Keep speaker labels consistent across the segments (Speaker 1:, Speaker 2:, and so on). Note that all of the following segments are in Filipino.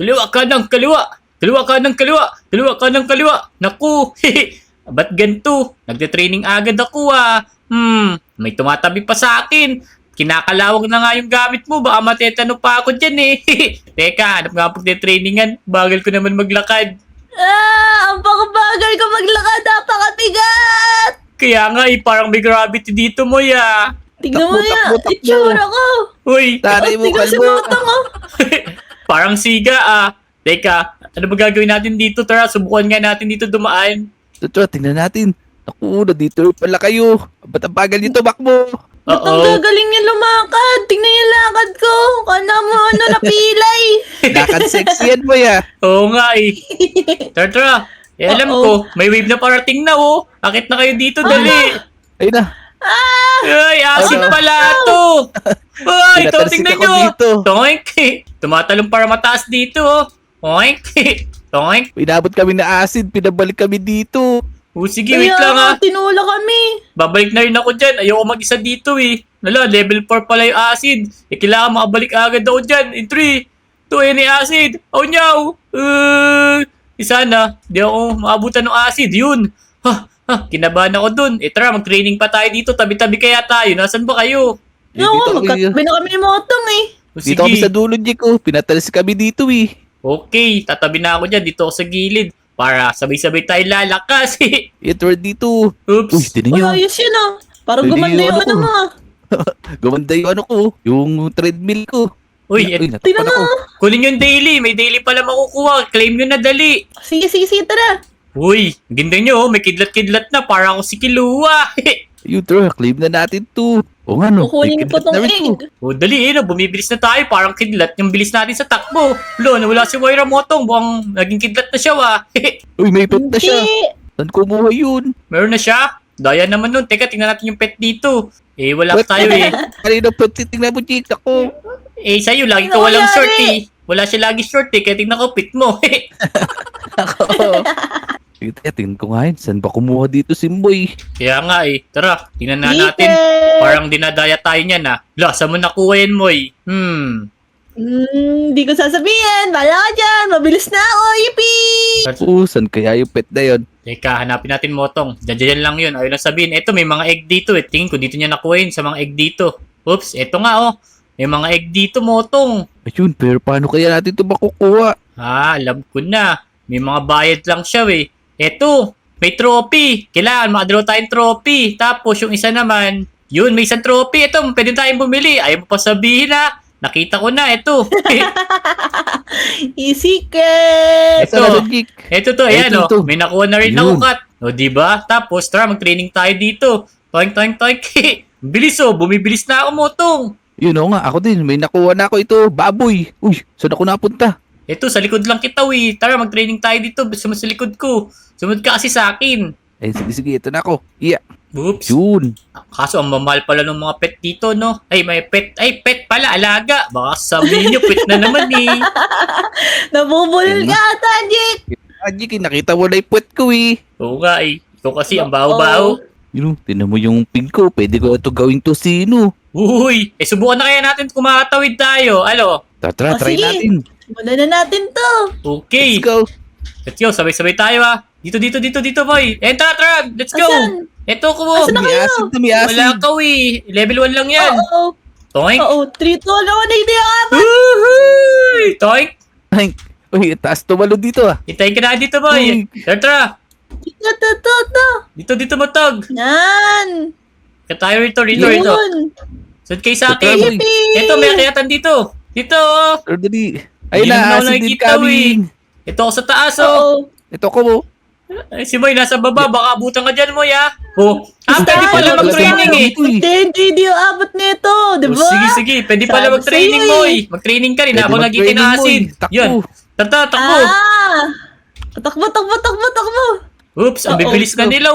Speaker 1: Kaliwa ka ng kaliwa. Kaliwa ka ng kaliwa. Kaliwa ka ng kaliwa. Naku, ba't ganito? Nagte-training agad ako may tumatabi pa sa akin. Kinakalawag na nga yung gamit mo. Baka matetano pa ako dyan eh. Teka, hanap nga pagte-trainingan. Bagal ko naman maglakad.
Speaker 2: Ang pakabagal ko maglakad, napakabigat!
Speaker 1: Kaya nga parang may gravity dito mo ya.
Speaker 2: Tingnan mo
Speaker 3: Takbo,
Speaker 2: yan,
Speaker 3: takbo, takbo.
Speaker 2: itsura ko.
Speaker 1: Uy,
Speaker 3: Taray mo,
Speaker 2: Tingnan si
Speaker 3: kalbo.
Speaker 2: Motong, oh.
Speaker 1: parang siga Teka, ano ba gagawin natin dito? Tara, subukan nga natin dito dumaan.
Speaker 3: Tara, tingnan natin. Naku, dito pala kayo. Ba't ang bagal nito, bakbo?
Speaker 2: Ba't ang gagaling niya lumakad? Tingnan niya yung lakad ko. Kana mo, napilay.
Speaker 3: Lakad sexy yan, boy, ah.
Speaker 1: Oo nga eh. Tara. Alam ko, may wave na parating na Akit na kayo dito, dali.
Speaker 3: Ayun na.
Speaker 1: Ay, acid
Speaker 3: Ano?
Speaker 1: pala to. Ay, ito,
Speaker 3: Tinatalsik
Speaker 1: tingnan
Speaker 3: ako
Speaker 1: nyo.
Speaker 3: dito.
Speaker 1: Toink. Tumatalong para mataas dito, Toink. Toink.
Speaker 3: Inabot kami na acid, pinabalik kami dito.
Speaker 1: Sige, wait lang
Speaker 2: Tinula kami.
Speaker 1: Babalik na rin ako dyan. Ayoko mag-isa dito eh. Lala, level 4 pala yung acid. Kailangan makabalik agad ako dyan. In 3, 2, any acid. Oh, no. Isa na. Di ako maabutan ng acid. Yun. Kinabahan ako dun. Tara, mag-training pa tayo dito. Tabi-tabi kaya tayo. Nasaan ba kayo?
Speaker 2: Naku, magkatabi na kami ni Motong eh.
Speaker 3: Dito kami sa dulo, Jiko. Pinatalis kami dito, eh.
Speaker 1: Okay, tatabi na ako dyan. Dito ako sa gilid. Para sabay-sabay tayo lalakas.
Speaker 3: Ito dito.
Speaker 1: Oops.
Speaker 3: Uy, tinan nyo.
Speaker 2: Wala, ayos yun ah. Parang
Speaker 3: Pwede
Speaker 2: gumanda
Speaker 3: yung
Speaker 2: yung
Speaker 3: ano
Speaker 2: ano
Speaker 3: ko.
Speaker 2: mo ah.
Speaker 3: Gumanda yung ano ko. Yung treadmill ko.
Speaker 1: Uy,
Speaker 3: natakpan
Speaker 2: Tingnan mo.
Speaker 3: ako.
Speaker 1: kunin yung daily. May daily pala makukuha. Claim nyo na dali.
Speaker 2: Sige, tara.
Speaker 1: Uy, ganda nyo. May kidlat-kidlat na. Para ako si Kilua.
Speaker 3: Ayun, tara, claim na natin to. O nga, no.
Speaker 2: Kukunin
Speaker 3: may
Speaker 2: ko
Speaker 3: kidlat
Speaker 2: tong
Speaker 3: na rin to.
Speaker 2: egg.
Speaker 1: Dali bumibilis na tayo. Parang kidlat. Yung bilis natin sa takbo. Nawala si Moira Motong. Buwang naging kidlat na siya
Speaker 3: Uy, may pet na siya.
Speaker 2: Hindi.
Speaker 3: Saan kumuha yun?
Speaker 1: Meron na siya. Daya naman nun. Teka, tingnan natin yung pet dito. Wala
Speaker 3: Pet
Speaker 1: tayo
Speaker 3: Kanina pet, titignan mo, Jik. Ako.
Speaker 1: Sa'yo, lagi ka
Speaker 2: Ano
Speaker 1: walang
Speaker 2: nangyari?
Speaker 1: short Wala siya lagi short Kaya tingnan ko pit mo.
Speaker 3: Ako. Sige, tingnan ko nga yun. Saan ba kumuha dito si Mboy?
Speaker 1: Kaya nga Tara, tingnan na
Speaker 2: Dito.
Speaker 1: natin. Parang dinadaya tayo niyan saan mo nakuha yan, Moy?
Speaker 2: Hindi ko sasabihin. Bala ka dyan. Mabilis na ako. Yippee!
Speaker 3: Oo, saan kaya yung pet na yun?
Speaker 1: Teka, hanapin natin Motong. Diyan lang yun. Ayaw lang sabihin. Eto, may mga egg dito Tingin ko dito niya nakuha yun sa mga egg dito. Oops, eto nga May mga egg dito, Motong.
Speaker 3: Ayun, pero paano kaya natin ito makukuha?
Speaker 1: Alam ko na. May mga bayad lang siya Eto, may trophy. Kailangan makadraw tayong trophy. Tapos yung isa naman, yun, may isang trophy. Ito, pwede tayong bumili. Ayaw mo pa sabihin Nakita ko na, ito.
Speaker 2: Easy cat.
Speaker 1: Ito.
Speaker 3: Saan na, Jik?
Speaker 1: Ito to, ayan
Speaker 3: Ito.
Speaker 1: May nakuha na rin
Speaker 3: Ayun.
Speaker 1: ako, Kat. Diba? Tapos, tara, mag-training tayo dito. Toink. Bilis bumibilis na ako, Motong.
Speaker 3: Yun o nga, ako din. May nakuha na ako ito. Baboy. Uy, saan ako napunta?
Speaker 1: Ito, sa likod lang kita, Tara, mag-training tayo dito. Sumunod sa likod ko. Sumunod ka kasi sa akin.
Speaker 3: Eh, sige, ito na ako. Yeah.
Speaker 1: Oops.
Speaker 3: Yun.
Speaker 1: Kaso ang mamahal pala ng mga pet dito, no? May pet. Pet pala, alaga. Baka sabihin nyo, pet na naman
Speaker 2: Nabubulol ka ata, Jake.
Speaker 3: Jik, nakita mo na yung puwet ko
Speaker 1: Oo nga Ikaw kasi, ang baho-baho.
Speaker 3: Yun, tinan mo yung pig ko. Pwede ko ito gawing tosino.
Speaker 1: Uy, subukan na kaya natin kumakatawid tayo. Alo?
Speaker 3: Tara, try
Speaker 2: Sige.
Speaker 3: natin.
Speaker 2: Wala na natin to.
Speaker 1: Okay.
Speaker 3: Let's go.
Speaker 1: Sabay-sabay tayo Dito, boy. Tara. Let's go.
Speaker 2: Asan?
Speaker 1: Eto ko.
Speaker 2: Asan na
Speaker 3: May
Speaker 2: kayo?
Speaker 3: acid na, may acid.
Speaker 1: Wala ka, Level 1 lang yan.
Speaker 2: Oo.
Speaker 1: Toink.
Speaker 2: Oo, 3-2 lang ako na hindi ako.
Speaker 1: Woohoo! Toink.
Speaker 3: Ay, uy, taas tumalo dito
Speaker 1: Hintayin ka na dito, boy. Tara.
Speaker 2: Ito.
Speaker 1: Dito, Motog.
Speaker 2: Yan.
Speaker 1: Kaya tayo rito.
Speaker 2: Yun.
Speaker 1: Sunod kayo sa
Speaker 3: Tara,
Speaker 1: akin.
Speaker 3: boy.
Speaker 1: Ito, may kayatan dito. Dito,
Speaker 3: Pero dali. Ay
Speaker 1: Hindi mo
Speaker 3: na,
Speaker 1: ako
Speaker 3: acid
Speaker 1: nakikita,
Speaker 3: incoming.
Speaker 1: Ito ako sa taas,
Speaker 2: Oo.
Speaker 3: Ito ko mo.
Speaker 1: Si Moy, nasa baba. Baka abutan ka dyan, Moy, pwede pala
Speaker 2: Ay,
Speaker 1: mag-training,
Speaker 2: Hindi yung abot nito, di ba?
Speaker 1: Sige. Pwede pala
Speaker 2: Sabi
Speaker 1: mag-training,
Speaker 2: sa'yo,
Speaker 1: Moy. Mag-training ka rin
Speaker 3: Pwede
Speaker 1: habang nagiging
Speaker 3: mag-training,
Speaker 1: acid.
Speaker 3: Moy. Takbo.
Speaker 1: Yun. Takbo.
Speaker 2: Takbo.
Speaker 1: Oops, ang bibilis na nila,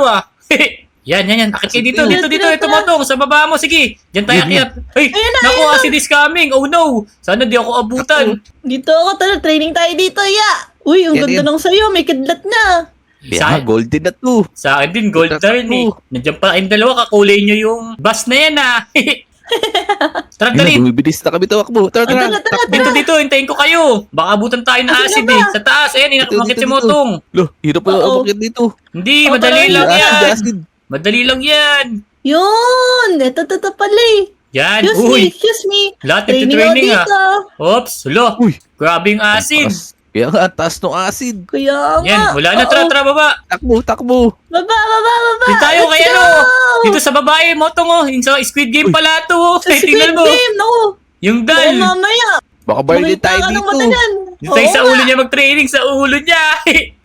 Speaker 1: Yan. Akit kayo dito. Ito, Motong. Sa baba mo. Sige. Diyan tayo
Speaker 3: Yan,
Speaker 1: akyat. Ay, naku, acid is coming. Oh, no. Sana di ako abutan.
Speaker 2: Dito ako, training tayo dito, ya. Uy, ang
Speaker 3: Yan,
Speaker 2: ganda
Speaker 3: yan.
Speaker 2: ng sayo, may kidlat na.
Speaker 3: Kaya golden na to.
Speaker 1: Sa akin din, gold
Speaker 3: Takbo.
Speaker 1: turn Nandiyan pa kayong dalawa, kakulay nyo yung bus na yan Tara,
Speaker 3: Yun na,
Speaker 1: dali.
Speaker 3: bumibilis na kami tumakbo. Tara,
Speaker 2: Tara,
Speaker 3: tara.
Speaker 2: tara,
Speaker 1: Dito, dito, hintayin ko kayo. Baka abutan tayo ng
Speaker 2: Asan
Speaker 1: acid
Speaker 2: na ba?
Speaker 1: eh. Sa taas, ayan, inamakit si Motong.
Speaker 3: Lo, hirap pa
Speaker 2: Oo.
Speaker 3: umakit dito.
Speaker 1: Hindi,
Speaker 2: Oh,
Speaker 1: madali
Speaker 2: parang
Speaker 1: lang
Speaker 3: Acid,
Speaker 1: yan.
Speaker 3: acid.
Speaker 1: Madali lang yan.
Speaker 2: Yun! Ito pala eh.
Speaker 1: Yan,
Speaker 2: Excuse me.
Speaker 1: lahat
Speaker 2: Training ako
Speaker 1: nagtitraining ah.
Speaker 2: dito.
Speaker 1: Oops, hulo.
Speaker 3: Uy.
Speaker 1: Grabe yung acid.
Speaker 3: Kaya nga, taas ng acid.
Speaker 2: Kaya nga.
Speaker 1: Yan, wala na, tara,
Speaker 2: Oo.
Speaker 1: tara, baba.
Speaker 3: Takbo, takbo.
Speaker 2: Baba.
Speaker 1: Dito tayo
Speaker 2: Let's
Speaker 1: kay
Speaker 2: go!
Speaker 1: ano. Dito sa babae, Motong oh. Yung sa Squid Game
Speaker 3: Uy.
Speaker 1: pala to oh.
Speaker 2: Sa
Speaker 1: Eh,
Speaker 2: Squid
Speaker 1: tingnan mo.
Speaker 2: Game, naku.
Speaker 1: Yung
Speaker 2: Baka
Speaker 1: dal.
Speaker 2: mamaya.
Speaker 3: Baka barley
Speaker 2: Makita
Speaker 3: tayo
Speaker 2: ka ng
Speaker 3: dito.
Speaker 2: mata yan.
Speaker 1: Dito tayo
Speaker 2: Oo
Speaker 1: sa
Speaker 2: nga.
Speaker 1: ulo niya mag-training, sa ulo niya.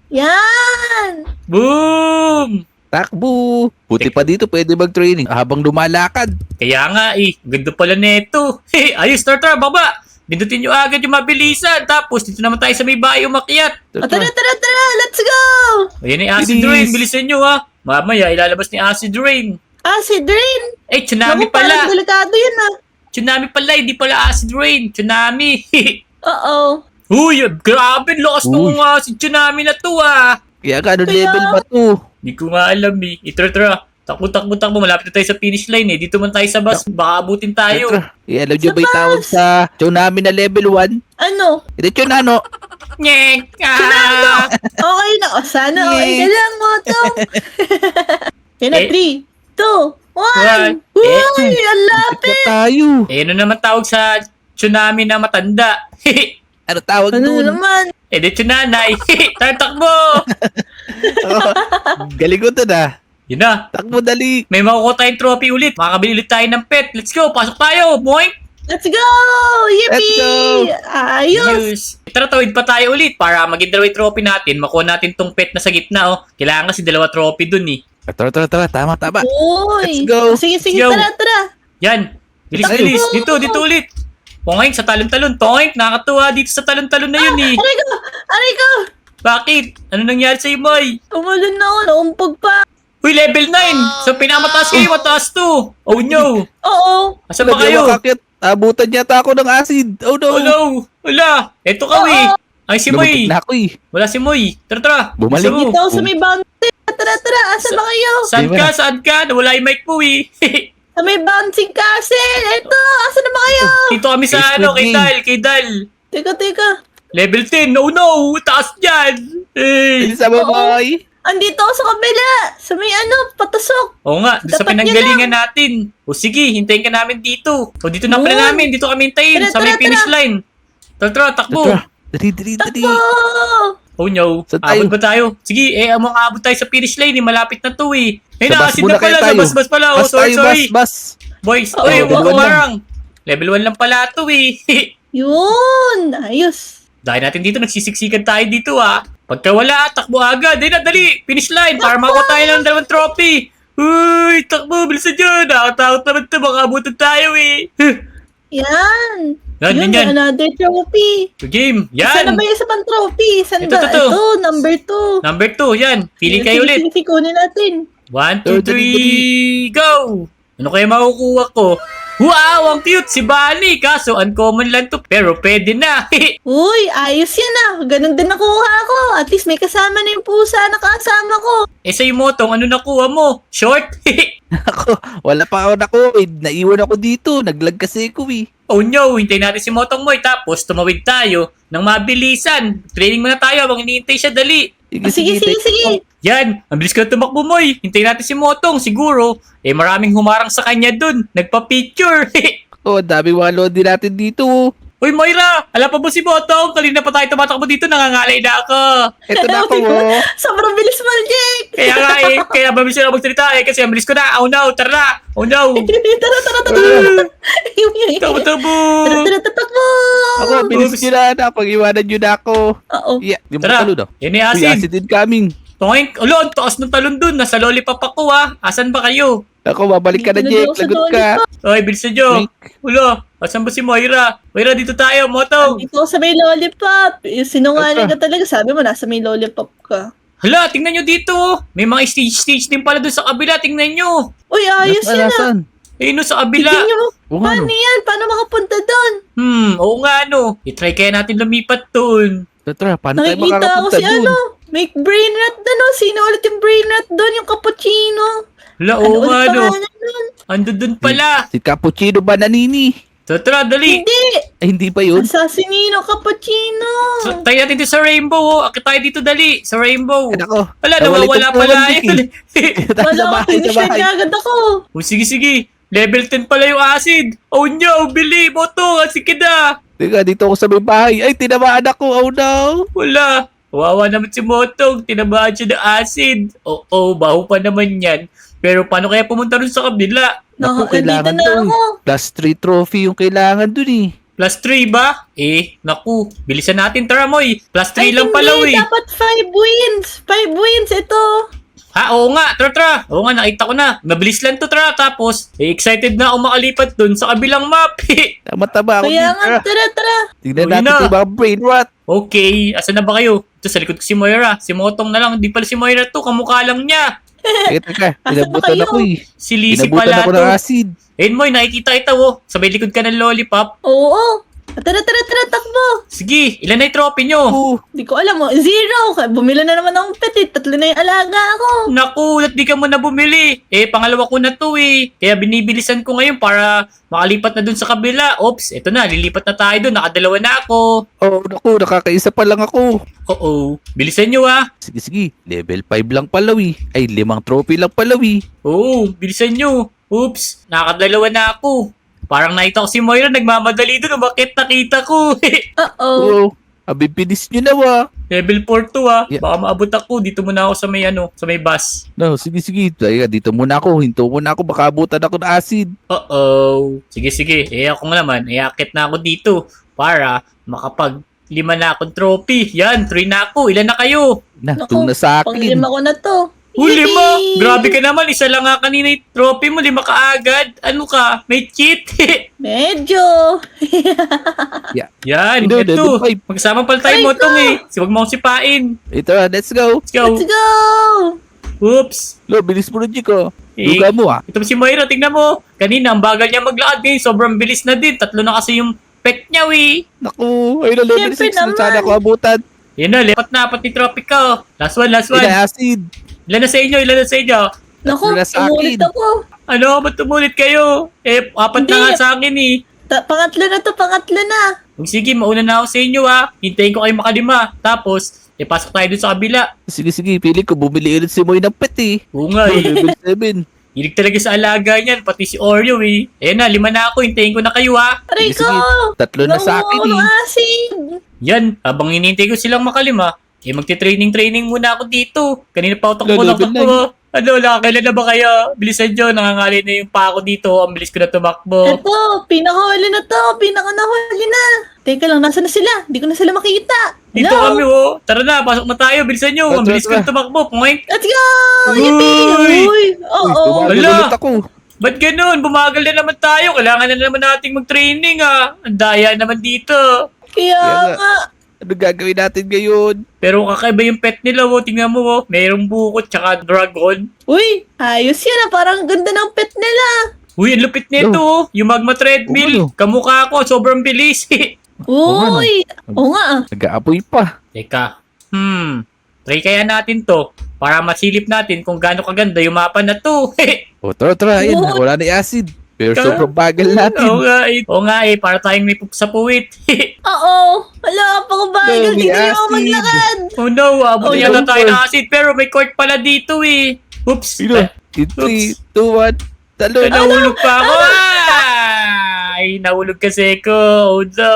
Speaker 2: Yan!
Speaker 1: Boom!
Speaker 3: Takbo. Buti pa dito, pwede mag-training habang lumalakad.
Speaker 1: Kaya nga eh, ganda pala neto. Ayos, tara, baba. Pindutin nyo agad yung mabilisan. Tapos dito naman tayo sa may bahay umakyat.
Speaker 2: O, tara, let's go!
Speaker 1: Ayan yung acid
Speaker 3: Bilis.
Speaker 1: rain, bilisan nyo ha. Mamaya ilalabas ni acid rain.
Speaker 2: Acid rain!
Speaker 1: Eh, tsunami
Speaker 2: Naku, parang
Speaker 1: pala.
Speaker 2: delikado yan ah.
Speaker 1: Tsunami pala, hindi pala acid rain. Tsunami.
Speaker 2: Oo.
Speaker 1: Uy, grabe, lakas
Speaker 3: Uy.
Speaker 1: ng acid tsunami na to ah.
Speaker 3: Kaya nga, ano
Speaker 2: Kaya-
Speaker 3: level ba to?
Speaker 1: Hindi ko nga alam eh. Tara. Takbo. Malapit na tayo sa finish line eh. Dito man tayo sa bus. Baka abutin tayo.
Speaker 3: Tara. Alam nyo
Speaker 2: Sa
Speaker 3: ba yung tawag sa tsunami na level 1?
Speaker 2: Ano?
Speaker 3: Hindi, tsunano.
Speaker 1: Nyek! Ah!
Speaker 2: Okay na. O, sana okay ka lang, Motong. Yan na,
Speaker 1: Eh.
Speaker 2: 3, 2, 1.
Speaker 1: One.
Speaker 2: Uy, ang
Speaker 3: Na
Speaker 2: lapit.
Speaker 3: tayo.
Speaker 1: Eh, ano naman tawag sa tsunami na matanda?
Speaker 3: Ano tawag
Speaker 2: Ano
Speaker 3: dun?
Speaker 2: naman?
Speaker 1: Eh, di tsunanay. Tayo takbo!
Speaker 3: Galing ko to na.
Speaker 1: Yun na.
Speaker 3: Takbo dali.
Speaker 1: May makukuha tayong trophy ulit. Makakabili ulit tayo ng pet. Let's go. Pasok tayo. Boing!
Speaker 2: Let's go! Yippee! Ayos!
Speaker 1: Tara, tawid pa tayo ulit para maging dalawa yung trophy natin. Makuha natin tong pet na sa gitna, oh. Kailangan kasi dalawa trophy dun, eh.
Speaker 3: Tara. Tama.
Speaker 2: Uy!
Speaker 3: Let's go.
Speaker 2: Sige,
Speaker 1: Let's go.
Speaker 2: tara.
Speaker 1: Yan. Bilis.
Speaker 2: Takbo.
Speaker 1: Dito ulit. Poink, sa talon-talon. Poink, nakakatuwa dito sa talon-talon na yun, eh.
Speaker 2: Aray ko!
Speaker 1: Bakit? Ano nangyari sa'yo, Moy?
Speaker 2: Tumalon na ako, naumpag pa.
Speaker 1: Uy, level 9! So, pinakamataas kayo, mataas to! Oh no!
Speaker 2: Oo.
Speaker 1: Asan ba kayo?
Speaker 3: Kakit. Abutan yata ako ng acid. Oh no.
Speaker 1: Oh no! Wala! Eto ka, eh! Ay, si Moy!
Speaker 3: Lumabog na ako eh.
Speaker 1: Wala si Moy! Tara!
Speaker 3: Bumalik.
Speaker 1: Gusto mo?
Speaker 2: Dito ako sa may bouncy. Tara. Asan ba kayo?
Speaker 1: Saan ka? Nawala yung mic mo, eh!
Speaker 2: Sa may bouncing castle. Eto, asan na ba kayo?
Speaker 1: Dito kami sa,
Speaker 3: Yes,
Speaker 1: ano,
Speaker 3: good
Speaker 1: kay Dal.
Speaker 2: Teka.
Speaker 1: Level 10! No! Taas dyan! Eh!
Speaker 3: Bilis sa baboy.
Speaker 2: Andito ako sa kabila. Sa may patusok.
Speaker 1: Oo nga, doon sa
Speaker 2: Dapat
Speaker 1: pinanggalingan natin. O sige, hintayin ka namin dito. O dito na pala
Speaker 2: Yun.
Speaker 1: namin, dito kami hintayin,
Speaker 2: Tara,
Speaker 1: sa may
Speaker 2: tara,
Speaker 1: finish
Speaker 2: tara.
Speaker 1: line. Tara, takbo.
Speaker 3: Tara. Dali.
Speaker 2: Oh!
Speaker 1: Oh no,
Speaker 3: Saan tayo?
Speaker 1: abot ba tayo? Sige, abot tayo sa finish line, malapit na to eh. Ay,
Speaker 3: Sa bus
Speaker 1: nakasid
Speaker 3: muna
Speaker 1: na pala,
Speaker 3: kaya
Speaker 1: sa
Speaker 3: tayo.
Speaker 1: bus pala. Oh,
Speaker 3: Bus
Speaker 1: sorry.
Speaker 3: tayo, bus.
Speaker 1: Boys,
Speaker 2: Oo,
Speaker 1: huwag
Speaker 3: level one
Speaker 1: kumarang. Level 1 lang pala to eh.
Speaker 2: Yun. Ayos.
Speaker 1: Dahil natin dito, nagsisiksikan tayo dito ah. Pagka wala, takbo agad. Dali, finish line, para makuha tayo ng 2 trophy. Uy, takbo, bilisan dyan. Nakatakot naman to, baka abutan tayo eh.
Speaker 2: Yan.
Speaker 1: Yan.
Speaker 2: Another trophy.
Speaker 1: The game,
Speaker 2: Saan na
Speaker 1: yan.
Speaker 2: ba yung isa pang trophy? Saan
Speaker 1: Ito,
Speaker 2: ba?
Speaker 1: ito.
Speaker 2: Ito, number 2.
Speaker 1: Number 2, yan. Pili kayo ulit.
Speaker 2: Sige, kunin natin.
Speaker 1: 1, 2,
Speaker 3: Dali.
Speaker 1: 3, go! Ano kaya makukuha ko? Wow, ang cute si Bali. Kaso uncommon lang to, pero pwede na.
Speaker 2: Uy, ayos yan ah. Ganun din nakuha ko. At least may kasama na yung pusa na kasama ko.
Speaker 1: Eh sa'yo, Motong, ano nakuha mo? Short?
Speaker 3: Ako, wala pa ako na-COVID. Naiwan ako dito. Naglag kasi ako eh.
Speaker 1: Oh no, hintayin natin si Motong Moy. Tapos tumawid tayo ng mabilisan. Training muna tayo habang hinihintay siya, dali.
Speaker 2: Sige.
Speaker 1: Yan, ang bilis ka na tumakbo, Moy. Hintayin natin si Motong, siguro. Eh maraming humarang sa kanya dun. Nagpa-picture.
Speaker 3: Oh, dami mga lodi natin dito.
Speaker 1: Uy, Moira! Alam pa ba si Motong? Kanina pa tayo tumatakbo dito, nangangalay na ako.
Speaker 3: Ito na ako. Oh.
Speaker 2: Sobrang bilis mo, Jake.
Speaker 1: Kaya nga eh, kaya mabilis na ako magsalita eh, kasi ang bilis ko na. Oh no, tara na. Oh no.
Speaker 2: Tara.
Speaker 1: Tabo.
Speaker 2: Tara, tatakbo.
Speaker 3: Ako, bilis nyo na. Pag-iwanan nyo na ako.
Speaker 2: Oo.
Speaker 3: Yeah, di mo
Speaker 1: Tara.
Speaker 3: talo na.
Speaker 1: Yan eh,
Speaker 3: Uy,
Speaker 1: acid.
Speaker 3: acid incoming.
Speaker 1: Toink. Ulo, ang taas ng talon dun. Nasa lollipop ako ah. Asan ba kayo?
Speaker 3: Ako, babalik ka na,
Speaker 2: Dito na daw
Speaker 3: Jake.
Speaker 2: sa
Speaker 3: Lagot ka.
Speaker 1: Oy, bilis na Jo. Ulo, asan ba si Moira? Moira, dito tayo, Motong.
Speaker 2: Dito ako sa may lollipop. Yung sinungaling ka talaga. Sabi mo, nasa may lollipop ka.
Speaker 1: Hala, tingnan nyo dito. May mga stage din pala dun sa kabila. Tingnan nyo.
Speaker 2: Uy, ayos yan ah.
Speaker 3: Nasaan?
Speaker 1: Ayun no, sa kabila.
Speaker 2: Tignan nyo.
Speaker 3: Oo nga,
Speaker 2: Paano
Speaker 3: no.
Speaker 2: yan? Paano makapunta doon?
Speaker 1: Oo nga no. I-try kaya natin lumipat dun.
Speaker 3: Tara, paano tayo
Speaker 2: Nakikita ako
Speaker 3: makakapunta
Speaker 2: si
Speaker 3: dun?
Speaker 2: Make brain rot doon, oh. Sino ulit yung brain rot doon? Yung cappuccino.
Speaker 1: Hala,
Speaker 2: Ano
Speaker 1: oo
Speaker 2: ulit
Speaker 1: nga, no.
Speaker 2: pangalan nun?
Speaker 1: Ando dun pala.
Speaker 3: Si Cappuccino Bananini.
Speaker 1: Tara, dali.
Speaker 2: Hindi.
Speaker 3: Ay, hindi pa yun.
Speaker 2: Assassinino cappuccino.
Speaker 1: So, tayo natin dito sa Rainbow, oh. Akit tayo dito, dali. Sa Rainbow.
Speaker 3: Ay, nako.
Speaker 1: Wala,
Speaker 3: Nawalik
Speaker 1: nawawala
Speaker 3: ang
Speaker 1: pala
Speaker 3: pumuntik,
Speaker 1: yun.
Speaker 2: Wala ko, finish na agad ako.
Speaker 1: O, sige. Level 10 pala yung acid. Oh no, bili mo to. Sige na.
Speaker 3: Teka, dito ako sa may bahay. Ay, tinamaan ako. Oh no.
Speaker 1: Wala. Kawawa naman si Motong. Tinabahan siya ng acid. Oo, baho pa naman yan. Pero paano kaya pumunta rin sa kabila?
Speaker 3: Naku,
Speaker 2: Dito
Speaker 3: kailangan
Speaker 2: na
Speaker 3: to eh.
Speaker 2: ako.
Speaker 3: Plus 3 trophy yung kailangan dun eh.
Speaker 1: Plus 3 ba? Naku. Bilisan natin, tara Moy. Plus 3
Speaker 2: Ay,
Speaker 1: lang pala,
Speaker 2: hindi.
Speaker 1: eh.
Speaker 2: Dapat 5 wins. 5 wins ito.
Speaker 1: Ha, oo nga. Tara. Oo nga, nakita ko na. Mabilis lang to, tara. Tapos, excited na ako makalipat dun sa kabilang map.
Speaker 3: Tama-tama ako
Speaker 2: Kaya
Speaker 3: dito.
Speaker 2: nga, tara.
Speaker 3: Tignan
Speaker 1: Uwi
Speaker 3: natin
Speaker 1: na.
Speaker 3: yung mga brain rot.
Speaker 1: Okay, asan na ba kayo? Ito, sa likod ko si Moira. Si Motong na lang. Di pala si Moira to. Kamukha lang niya.
Speaker 3: Teka,
Speaker 2: Asan ba
Speaker 3: inabutan
Speaker 2: kayo?
Speaker 3: ako eh.
Speaker 1: Si Lizzie
Speaker 3: Inabutan
Speaker 1: pala
Speaker 3: ako
Speaker 1: to.
Speaker 3: ng acid.
Speaker 1: Ayun, Moy, nakikita kita, oh. Sabay likod ka ng lollipop.
Speaker 2: Oo. Tara, takbo.
Speaker 1: Sige, ilan na yung trophy nyo?
Speaker 3: Oo.
Speaker 2: Di ko alam mo. 0. Bumila na naman ng petit. 3 na yung alaga ako.
Speaker 1: Naku, ba't di ka muna bumili? Pangalawa ko na to eh. Kaya binibilisan ko ngayon para makalipat na dun sa kabila. Oops, eto na, lilipat na tayo dun. Nakadalawa na ako.
Speaker 3: Oh, naku, nakakaisa pa lang ako.
Speaker 1: Oo, bilisan nyo ah.
Speaker 3: Sige. Level 5 lang palawi. Ay, 5 trophy lang palawi.
Speaker 1: Oo, bilisan nyo. Oops, nakadalawa na ako. Parang nakita ko si Moira nagmamadali dun. Bakit nakita ko?
Speaker 2: Uh-oh.
Speaker 3: Oo. Abibilis nyo na wa.
Speaker 1: Level 4 to ah.
Speaker 3: Yeah.
Speaker 1: Baka maabot ako. Dito muna ako sa may sa may bus.
Speaker 3: No, sige. Teka, dito muna ako. Hinto muna ako. Baka abutan ako ng acid.
Speaker 1: Sige. Ako nga naman. Akit na ako dito para makapag 5 na akong trophy. Yan, 3 na ako. Ilan na kayo?
Speaker 3: Na,
Speaker 2: Naku,
Speaker 3: ito na sa akin.
Speaker 2: Pang-5 ko na to.
Speaker 1: 5?
Speaker 2: Yay!
Speaker 1: Grabe ka naman. Isa lang nga kanina yung trophy mo. 5 ka agad. Ano ka? May cheat.
Speaker 2: Medyo.
Speaker 1: Yan,
Speaker 3: Ito,
Speaker 1: ito.
Speaker 3: level 5.
Speaker 1: Magsama pala tayo
Speaker 2: Aray
Speaker 1: mo itong
Speaker 2: ko!
Speaker 1: Huwag mo akong sipain.
Speaker 3: Ito na, let's go.
Speaker 1: Let's go.
Speaker 2: Let's go.
Speaker 1: Oops.
Speaker 3: Lo, bilis mo rin, Chico.
Speaker 1: Eh,
Speaker 3: Luga mo ah.
Speaker 1: Ito si Moira, tingnan mo. Kanina, ang bagal niya maglakad ngayon. Sobrang bilis na din. 3 na kasi yung pet niya, eh.
Speaker 3: Naku, ayun na level
Speaker 2: Siyempre
Speaker 3: 6 na
Speaker 2: naman.
Speaker 3: sana ako abutan.
Speaker 1: Yan na, lipat na. Pati trophy ko. Last one.
Speaker 3: Ina acid.
Speaker 1: Ilan na sa inyo?
Speaker 2: Naku,
Speaker 3: Wala sa
Speaker 2: umulit
Speaker 3: akin.
Speaker 2: ako.
Speaker 1: Ano? Ba't tumulit kayo? 4 na
Speaker 2: Hindi.
Speaker 1: nga sa akin, eh.
Speaker 2: Pangatlo na to, pangatlo na.
Speaker 1: Sige, mauna na ako sa inyo, ha. Hintayin ko kayo makalima. Tapos, pasok tayo dun sa kabila.
Speaker 3: Sige, pili ko. Bumili ulit si Moy ng pet eh.
Speaker 1: Oo nga,
Speaker 3: Oh,
Speaker 1: eh.
Speaker 3: level 7.
Speaker 1: Hilig talaga sa alaga niyan, pati si Oreo, eh. Ayan na, 5 na ako. Hintayin ko na kayo, ha.
Speaker 2: Aray
Speaker 3: Sige,
Speaker 2: ko.
Speaker 3: 3 na sa akin eh.
Speaker 2: Asin.
Speaker 1: Yan, habang hinihintay ko silang makalima, magti-training muna ako dito. Kanina pa ako takbo.
Speaker 3: Level
Speaker 1: Nakakailan na ba kayo? Bilisan nyo, nangangalay na yung pa ako dito. Ang bilis ko na tumakbo.
Speaker 2: Ito, pinakahuli na to. Pinaka-nahuli na. Teka lang, nasa na sila? Hindi ko na sila makita.
Speaker 1: Dito
Speaker 2: Hello?
Speaker 1: kami, oh. Tara na, pasok na tayo. Bilisan nyo. Ang
Speaker 3: Tara,
Speaker 1: bilis ko na tumakbo. Point.
Speaker 2: Let's go!
Speaker 1: Uy!
Speaker 2: Yippee! Uy! Oo.
Speaker 3: Tumagal
Speaker 1: Hala!
Speaker 3: ulit ako.
Speaker 1: Ba't ganun? Bumagal na naman tayo. Kailangan na naman nating mag-training, ah. Ang daya naman dito.
Speaker 2: Kaya
Speaker 3: Kaya
Speaker 2: nga.
Speaker 3: Ano gagawin natin ngayon?
Speaker 1: Pero kakaiba yung pet nila, oh. Tingnan mo, oh. Mayroong bukot tsaka dragon.
Speaker 2: Uy, ayos yan ah. Parang ganda ng pet nila.
Speaker 1: Uy, ang lupit nito, oh. Yung magma treadmill.
Speaker 3: Oo, ano?
Speaker 1: Kamukha ko, sobrang bilis.
Speaker 2: Uy! Oo nga ah.
Speaker 3: Nag-aapoy pa.
Speaker 1: Teka, try kaya natin to para masilip natin kung gaano kaganda yung mapa na to.
Speaker 3: O, tara. Ayan,
Speaker 2: Oo.
Speaker 3: wala na yung acid. Pero
Speaker 1: Ka-
Speaker 3: sobrang bagal
Speaker 1: Oo
Speaker 3: natin.
Speaker 1: nga eh, para tayong may pup sa puwit.
Speaker 2: Oo. Wala pa ko ba?
Speaker 3: No,
Speaker 2: Hindi
Speaker 3: may
Speaker 2: na ako
Speaker 3: acid.
Speaker 2: maglakad.
Speaker 1: Oh no, abot
Speaker 2: Oh,
Speaker 1: yata
Speaker 3: no.
Speaker 1: tayo ng acid pero may court pala dito eh. Oops,
Speaker 3: Sino? In 3, 2, 1, talon.
Speaker 1: nahulog pa ako. Ay, nahulog kasi ko. Oh no.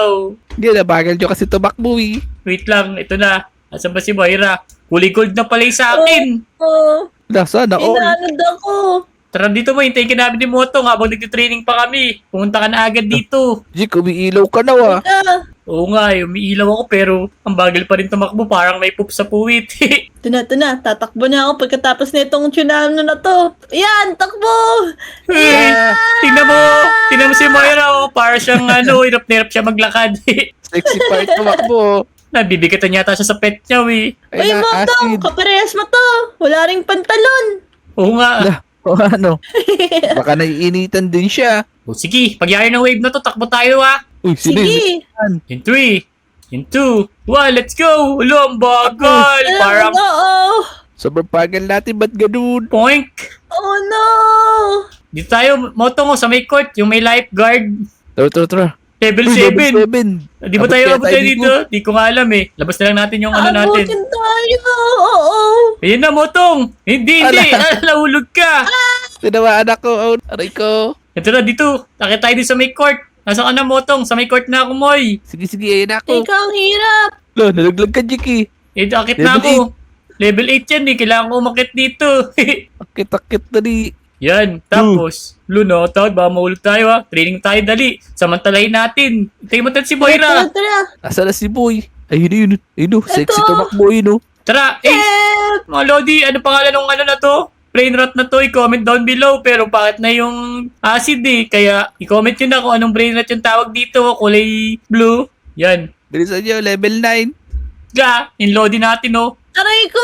Speaker 3: Hindi na, bagal nyo kasi tumakbo eh.
Speaker 1: Wait lang, ito na. Asan ba si Moira? Kulay gold na pala yung sa akin.
Speaker 2: Oo.
Speaker 3: Sana all.
Speaker 2: Inanod ako.
Speaker 1: Tara dito mo, hintayin ka namin ni Motong habang nag-training pa kami. Pumunta ka na agad dito.
Speaker 3: Jik, umiilaw ka na wa.
Speaker 1: Oo nga, umiilaw ako pero ang bagal pa rin tumakbo. Parang may poop sa puwit.
Speaker 2: Ito na. Tatakbo na ako pagkatapos na itong tsunami na to. Ayan, takbo!
Speaker 1: Tingnan mo si Moira, oh. Para siyang hirap na hirap siya maglakad.
Speaker 3: Sexy part tumakbo.
Speaker 1: Nabibigatan yata siya sa pet niya, eh.
Speaker 2: Uy,
Speaker 3: Ay, na,
Speaker 2: Motong,
Speaker 3: acid.
Speaker 2: kaparehas mo to. Wala ring pantalon.
Speaker 1: Oo nga.
Speaker 3: O ano? Baka naiinitan din siya.
Speaker 1: O sige, pagyari ng wave na to, takbo tayo, ah.
Speaker 3: Uy, sino yun?
Speaker 2: Sige.
Speaker 1: In 3, In 2, 1, let's go! Ulo, ang bagal! Parang
Speaker 2: Oo.
Speaker 3: Sobrang pagal natin, ba't ganun?
Speaker 1: poink!
Speaker 2: Oh no.
Speaker 1: Dito tayo, Motong, sa may court, yung may lifeguard.
Speaker 3: Tara.
Speaker 1: Level
Speaker 3: Uy,
Speaker 1: 7.
Speaker 3: level 7.
Speaker 1: Di ba tayo abot tayo dito? Di ko nga alam eh. Labas na lang natin yung ano natin.
Speaker 2: Abutin tayo. Oo.
Speaker 1: Ayun na, Motong! Hindi! Nahulog ka!
Speaker 3: Tinawaan ako. Oh, aray ko.
Speaker 1: Ito na, dito. Takit tayo dito sa may court. Nasaan ka na, Motong? Sa may court na ako, Moy.
Speaker 3: Sige, ayun ako.
Speaker 2: Ikaw ang hirap.
Speaker 3: Lo, nalaglag ka, Jiki.
Speaker 1: Takit na
Speaker 3: Level
Speaker 1: ako. Level 8 yan eh. Kailangan ko umakit dito.
Speaker 3: Akit na di.
Speaker 1: Yan. Tapos, Luno, tawad ba? Mahulog tayo ha. Training tayo, dali. Samantalayin natin. Hintayin mo tayo si Moira.
Speaker 2: Tara.
Speaker 3: Asa na si Boy? Ayun. Sexy
Speaker 2: Ito.
Speaker 3: tumakbo yun, oh.
Speaker 1: Tara.
Speaker 2: Help.
Speaker 1: Mga Lodi, ano pangalan ng ano na to? Brain rot na to, i-comment down below. Pero bakit na yung acid eh? Kaya i-comment nyo na kung anong brain rot yung tawag dito. Kulay blue. Yan.
Speaker 3: Bilisan nyo, level 9.
Speaker 1: In Lodi natin oh.
Speaker 2: Aray ko.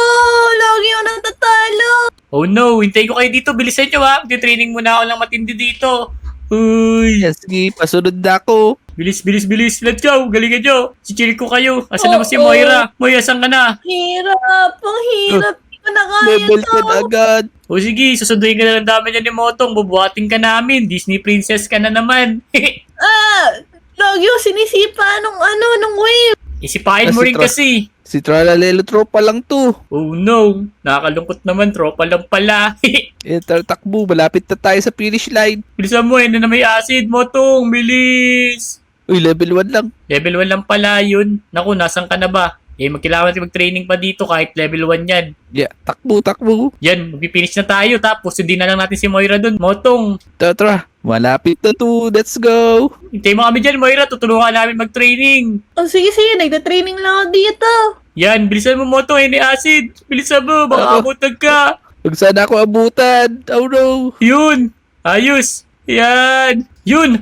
Speaker 2: Lagi ako natatalo.
Speaker 1: Oh no, hintayin ko kayo dito. Bilisan nyo ha. Training muna ako ng matindi dito. Uy.
Speaker 3: Yes, sige, pasunod na ako.
Speaker 1: Bilis. Let's go. Galingan nyo. Chichill ko kayo. Asan naman si
Speaker 2: Oo.
Speaker 1: Moira? Moira, saan ka na?
Speaker 2: Hirap. Ang hirap. Hindi ko na kaya
Speaker 3: Level
Speaker 2: to.
Speaker 3: 10 agad.
Speaker 1: O sige, susunduin ka na lang dami niya ni Motong. Bubuhatin ka namin. Disney princess ka na naman.
Speaker 2: Lagi ako sinisipa nung wave.
Speaker 1: Isipahin mo
Speaker 3: Kasi
Speaker 1: rin kasi.
Speaker 3: Si Tralalelo tropa lang to.
Speaker 1: Oh no. Nakakalungkot naman. Tropa lang pala.
Speaker 3: Takbo, malapit na tayo sa finish line.
Speaker 1: Bilisan mo. Yan na may acid. Motong. Bilis.
Speaker 3: Uy, level 1 lang.
Speaker 1: Level 1 lang pala yun. Naku, nasan ka na ba? Magkailangan natin mag-training pa dito kahit level 1 yan.
Speaker 3: Yeah, takbo.
Speaker 1: Yan, mag-finish na tayo. Tapos, hindi na lang natin si Moira dun. Motong,
Speaker 3: Tara. Malapit na to. Let's go.
Speaker 1: hintay mo kami dyan, Moira. Tutulungan namin mag-training.
Speaker 2: Oh, sige. Nagda-training lang ako dito.
Speaker 1: Yan, bilisan mo, Motong. Any acid. Bilisan mo, baka abutag ka.
Speaker 3: Huwag sana ako abutan. Oh no.
Speaker 1: Yun. Ayos. Yan. Yun.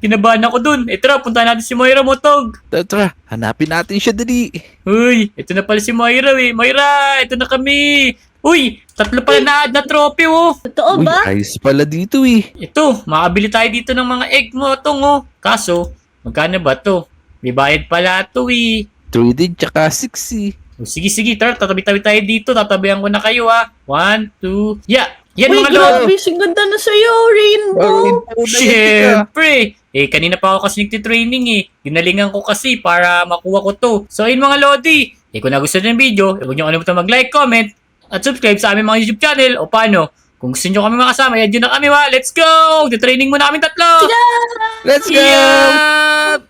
Speaker 1: Kinabahan ako dun. Tara, punta natin si Moira, Motog.
Speaker 3: Tara. Hanapin natin siya dali.
Speaker 1: Uy, ito na pala si Moira, eh. Moira, ito na kami. Uy, 3 pala na-add na trophy, oh.
Speaker 2: Totoo
Speaker 3: Uy,
Speaker 2: ba?
Speaker 3: ayos pala dito eh.
Speaker 1: Ito, makabili tayo dito ng mga egg, Motong, oh. Kaso, magkano ba to? May bayad pala to, eh.
Speaker 3: 3 din tsaka 6 eh.
Speaker 1: O, sige, tara, tatabi-tabi tayo dito. Tatabihan ko na kayo, ha. 1, 2, yeah. Yan,
Speaker 2: Uy,
Speaker 1: mga lord.
Speaker 2: grabe. Siganda na sa'yo, Rainbow.
Speaker 1: Siyempre! Kanina pa ako kasi nagtitraining eh. Ginalingan ko kasi para makuha ko to. So, ayun mga Lodi. Kung nagustuhan nyo yung video, huwag nyo kalimutan mag-like, comment, at subscribe sa aming mga YouTube channel. O paano? Kung gusto nyo kami makasama, yan dyan na kami, ha. Let's go! Titraining muna kami 3.
Speaker 2: Sige!
Speaker 3: Let's go!
Speaker 1: Yeah!